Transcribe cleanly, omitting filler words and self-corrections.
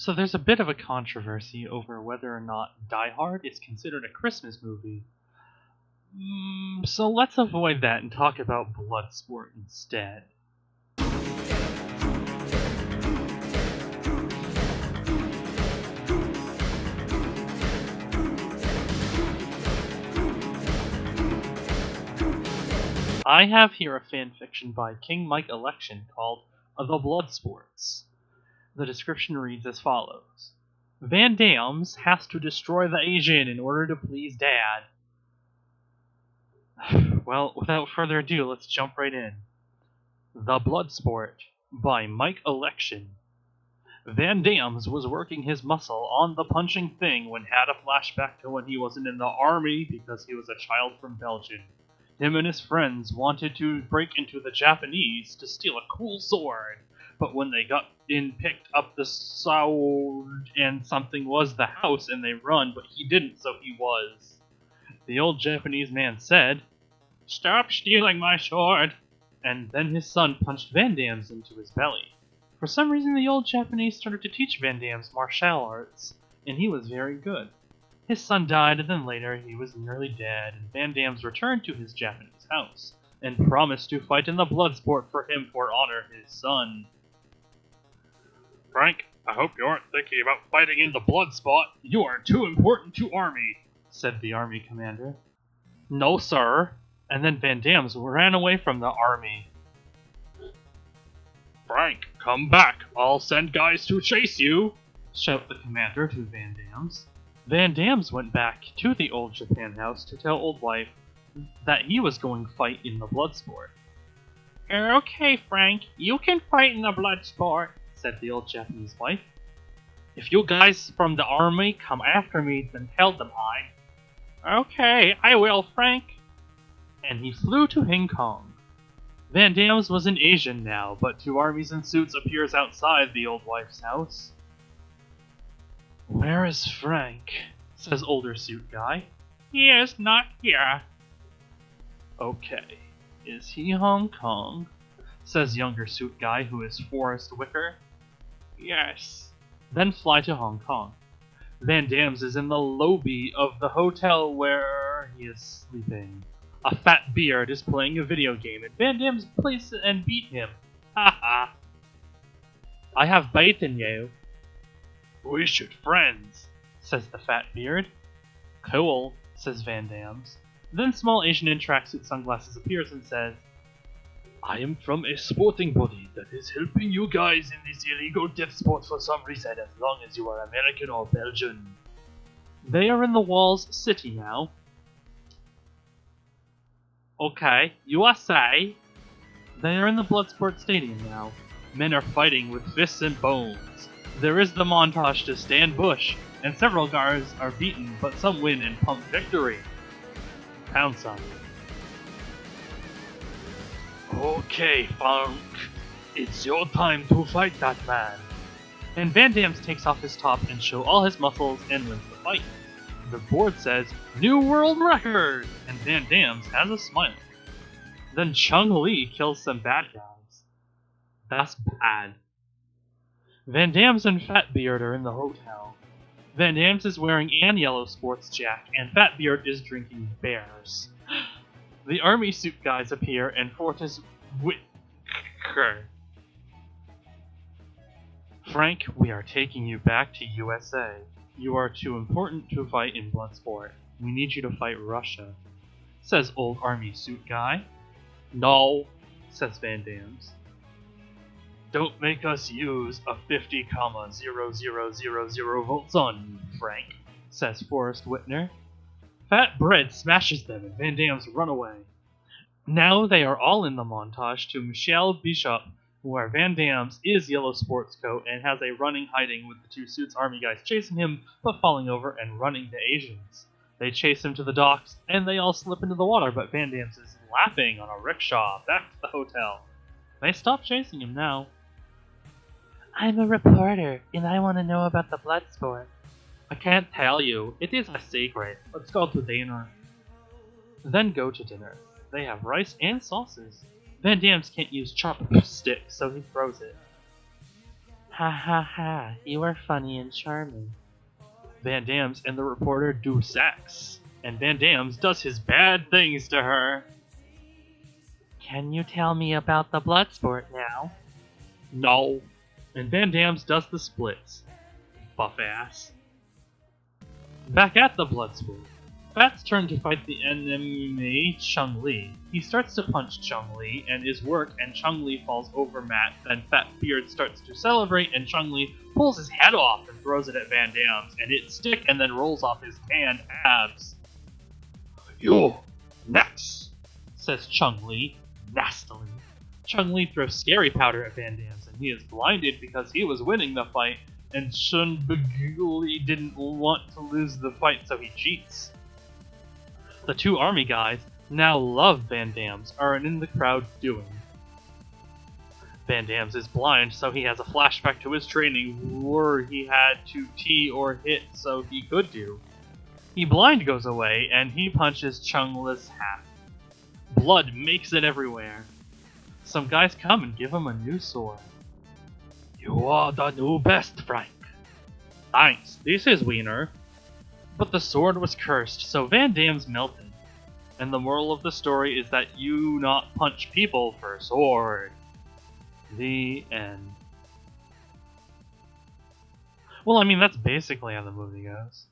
So there's a bit of a controversy over whether or not Die Hard is considered a Christmas movie. So let's avoid that and talk about Bloodsport instead. I have here a fanfiction by King Mike Election called The Bloodsports. The description reads as follows. Van Dams has to destroy the Asian in order to please Dad. Well, without further ado, let's jump right in. The Bloodsport by Mike Election. Van Dams was working his muscle on the punching thing when had a flashback to when he wasn't in the army because he was a child from Belgium. Him and his friends wanted to break into the Japanese to steal a cool sword, but when they got in, picked up the sword and something was the house and they run, but he didn't, so he was. The old Japanese man said, "Stop stealing my sword!" And then his son punched Van Dams into his belly. For some reason, the old Japanese started to teach Van Dams martial arts, and he was very good. His son died, and then later he was nearly dead, and Van Dams returned to his Japanese house, and promised to fight in the Bloodsport for him for honor his son. "Frank, I hope you aren't thinking about fighting in the Bloodsport. You are too important to Army," said the Army commander. "No, sir." And then Van Dams ran away from the Army. "Frank, come back. I'll send guys to chase you," shouted the commander to Van Dams. Van Dams went back to the old Japan house to tell old wife that he was going to fight in the Bloodsport. "Okay, Frank, you can fight in the Bloodsport," said the old Japanese wife. "If you guys from the army come after me, then tell them I." "Okay, I will, Frank." And he flew to Hong Kong. Van Dams was an Asian now, but two armies in suits appears outside the old wife's house. "Where is Frank?" says older suit guy. "He is not here." "Okay, is he Hong Kong?" says younger suit guy who is Forrest Wicker. "Yes." Then fly to Hong Kong. Van Dams is in the lobby of the hotel where he is sleeping. A fat beard is playing a video game and Van Dams plays and beat him. Ha ha. "I have beaten you." "We should friends," says the fat beard. "Cool," says Van Dams. Then small Asian in tracksuit sunglasses appears and says, "I am from a sporting body that is helping you guys in this illegal death sport for some reason as long as you are American or Belgian." They are in the Walls City now. "Okay, USA." They are in the Bloodsport Stadium now. Men are fighting with fists and bones. There is the montage to Stan Bush, and several guards are beaten, but some win and pump victory. Pound sign. "Okay, Funk, it's your time to fight that man." And Van Dams takes off his top and show all his muscles and wins the fight. The board says, "New world record!" and Van Dams has a smile. Then Chung Lee kills some bad guys. That's bad. Van Dams and Fatbeard are in the hotel. Van Dams is wearing an yellow sports jack, and Fatbeard is drinking bears. The army suit guys appear, and Fortis Whitaker. "Frank, we are taking you back to USA. You are too important to fight in Bloodsport. We need you to fight Russia," says old army suit guy. "No," says Van Dams. "Don't make us use a 50,0000 volts on you, Frank," says Forrest Whitner. Fat Bread smashes them and Van Dams run away. Now they are all in the montage to Michelle Bishop, where Van Dams is yellow sports coat and has a running hiding with the two suits army guys chasing him, but falling over and running to Asians. They chase him to the docks, and they all slip into the water, but Van Dams is laughing on a rickshaw back to the hotel. They stop chasing him now. "I'm a reporter, and I want to know about the Bloodsport." "I can't tell you. It is a secret. Let's go to dinner." Then go to dinner. They have rice and sauces. Van Dams can't use chopstick, so he throws it. Ha ha ha, you are funny and charming. Van Dam's and the reporter do sex, and Van Dam's does his bad things to her. Can you tell me about the blood sport now? No. And Van Dam's does the splits. Buff ass. Back at the blood sport, Fat's turn to fight the enemy, Chung-Li. He starts to punch Chung-Li and his work, and Chung-Li falls over Matt. Then Fat Beard starts to celebrate, and Chung-Li pulls his head off and throws it at Van Dam's, and it sticks and then rolls off his tanned abs. You next, says Chung-Li, nastily. Chung-Li throws scary powder at Van Dam's, and he is blinded because he was winning the fight, and Chun-Li didn't want to lose the fight, so he cheats. The two army guys, now love Van Dam's, are in the crowd doing. Van Dam's is blind, so he has a flashback to his training where he had to tee or hit so he could do. He blind goes away, and he punches Chung-Li's hat. Blood makes it everywhere. Some guys come and give him a new sword. You are the new best, Frank. Thanks, this is Wiener. But the sword was cursed, so Van Dam's melted. And the moral of the story is that you not punch people for a sword. The end. Well, I mean, that's basically how the movie goes.